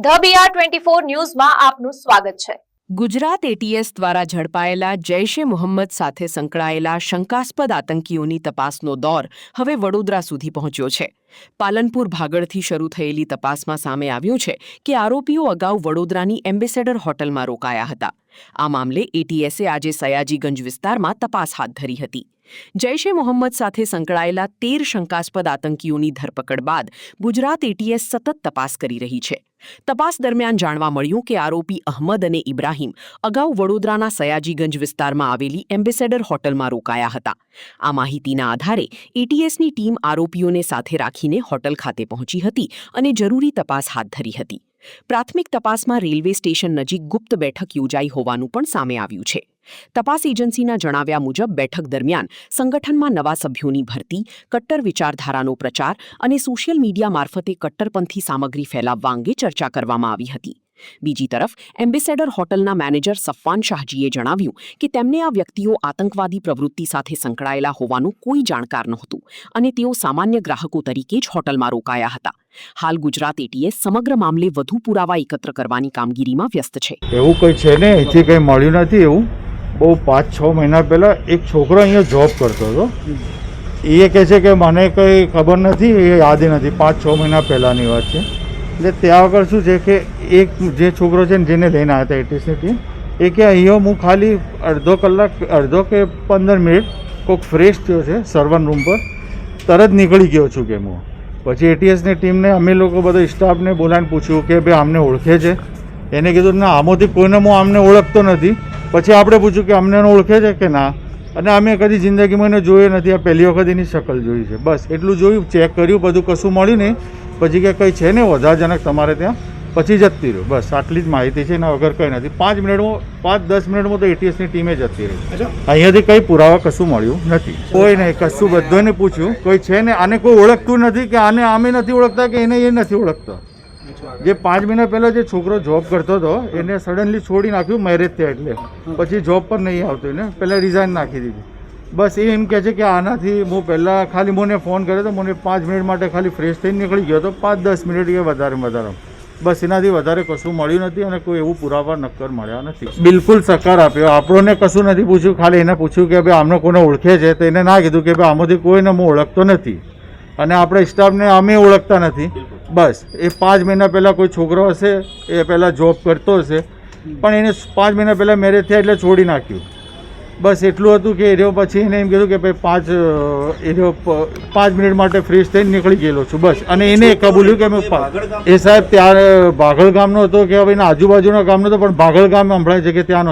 The BR24 ન્યૂઝમાં આપનું સ્વાગત છે। ગુજરાત એટીએસ દ્વારા ઝડપાયેલા જૈશે મોહમ્મદ સાથે સંકળાયેલા શંકાસ્પદ આતંકીઓની તપાસનો દોર હવે વડોદરા સુધી પહોંચ્યો છે। પાલનપુર ભાગળથી શરૂ થયેલી તપાસમાં સામે આવ્યું છે કે આરોપીઓ અગાઉ વડોદરાની એમ્બેસેડર હોટલમાં રોકાયા હતા। આ મામલે એટીએસે આજે સયાજીગંજ વિસ્તારમાં તપાસ હાથ ધરી હતી। જૈશે મોહમ્મદ સાથે સંકળાયેલા 13 શંકાસ્પદ આતંકીઓની ધરપકડ બાદ ગુજરાત એટીએસ સતત તપાસ કરી રહી છે। તપાસ દરમિયાન જાણવા મળ્યું કે આરોપી અહમદ અને ઇબ્રાહીમ અગાઉ વડોદરાના સયાજીગંજ વિસ્તારમાં આવેલી એમ્બેસેડર હોટલમાં રોકાયા હતા। આ માહિતીના આધારે એટીએસની ટીમ આરોપીઓને સાથે રાખીને હોટલ ખાતે પહોંચી હતી અને જરૂરી તપાસ હાથ ધરી હતી। પ્રાથમિક તપાસમાં રેલવે સ્ટેશન નજીક ગુપ્ત બેઠક યોજાઈ હોવાનું પણ સામે આવ્યું છે। તપાસ એજન્સીના જણાવ્યા મુજબ બેઠક દરમિયાન સંગઠનમાં નવા સભ્યોની ભરતી, કટ્ટર વિચારધારાનો પ્રચાર અને સોશિયલ મીડિયા મારફતે કટ્ટરપંથી સામગ્રી ફેલાવવા અંગે ચર્ચા કરવામાં આવી હતી। બીજી તરફ એમ્બેસેડર હોટલના મેનેજર સફવાન શાહજીએ જણાવ્યું કે તેમને આ વ્યક્તિઓ આતંકવાદી પ્રવૃત્તિ સાથે સંકળાયેલા હોવાનું કોઈ જાણકાર નહોતું અને તેઓ સામાન્ય ગ્રાહકો તરીકે જ હોટલમાં રોકાયા હતા। હાલ ગુજરાત એટીએસ સમગ્ર મામલે વધુ પુરાવા એકત્ર કરવાની કામગીરીમાં વ્યસ્ત છે। એવું કંઈ છે ને, એથી કંઈ મળ્યું નથી। એવું બહુ 5-6 મહિના પહેલાં એક છોકરો અહીંયા જોબ કરતો હતો। એ કહે છે કે મને કંઈ ખબર નથી, એ યાદ નથી, 5-6 મહિના પહેલાંની વાત છે। એટલે ત્યાં આગળ શું છે કે એક જે છોકરો છે ને જેને લઈને આવ્યા હતા એટીએસની ટીમ, એ કે અહીંયા હું ખાલી અડધો કે 15 મિનિટ કોઈક ફ્રેશ થયો છે સર્વર રૂમ પર, તરત નીકળી ગયો છું કે હું। પછી એટીએસની ટીમને અમે લોકો બધા સ્ટાફને બોલાવીને પૂછ્યું કે ભાઈ આમને ઓળખે છે? એને કીધું ના, આમાંથી કોઈને હું આમને ઓળખતો નથી। પછી આપણે પૂછ્યું કે અમને ઓળખે છે કે ના, અને અમે કદી જિંદગીમાં એને જોયો નથી, આ પહેલી વખત એની શકલ જોઈ છે। બસ એટલું જોયું, ચેક કર્યું, બધું કશું મળ્યું નહીં। પછી કે કંઈ છે ને વધારજનક તમારે ત્યાં, પછી જતી રહ્યું। બસ આટલી જ માહિતી છે, એના વગર કંઈ નથી। 5-10 મિનિટમાં તો એટીએસની ટીમે જતી રહી। અહીંયાથી કંઈ પુરાવા કશું મળ્યું નથી, કોઈ નહીં, કશું બધાને પૂછ્યું, કોઈ છે ને, આને કોઈ ઓળખતું નથી કે આને અમે નથી ઓળખતા કે એને એ નથી ઓળખતા। જે 5 મહિના પહેલાં જે છોકરો જોબ કરતો હતો એને સડનલી છોડી નાખ્યું, મેરેજ થયા એટલે પછી જોબ પર નહીં આવતો, એને પહેલાં રિઝાઇન નાખી દીધી। બસ એ એમ કહે છે કે આનાથી હું પહેલાં ખાલી મને ફોન કર્યો તો, મને 5 મિનિટ માટે ખાલી ફ્રેશ થઈને નીકળી ગયો તો, 5-10 મિનિટ કે વધારે બસ, એનાથી વધારે કશું મળ્યું નથી અને કોઈ એવું પુરાવા નક્કર મળ્યા નથી। બિલકુલ સહકાર આપ્યો, આપણને કશું નથી પૂછ્યું, ખાલી એને પૂછ્યું કે ભાઈ આમને કોને ઓળખે છે, તો એને ના કીધું કે ભાઈ આમાંથી કોઈને હું ઓળખતો નથી અને આપણે સ્ટાફને અમે ઓળખતા નથી। બસ એ 5 મહિના પહેલાં કોઈ છોકરો હશે, એ પહેલાં જોબ કરતો હશે, પણ એને 5 મહિના પહેલાં મેરેજ થયા એટલે છોડી નાખ્યું। બસ એટલું હતું કે એ પછી એને એમ કીધું કે ભાઈ 5 મિનિટ માટે ફ્રેશ થઈને નીકળી ગયેલો છું, બસ। અને એને કબૂલ્યું કે એ સાહેબ ત્યાં ભાગળ ગામનો હતો કે હવે એના આજુબાજુના ગામનો હતો, પણ ભાગળ ગામ સંભળાય છે કે ત્યાંનો છે।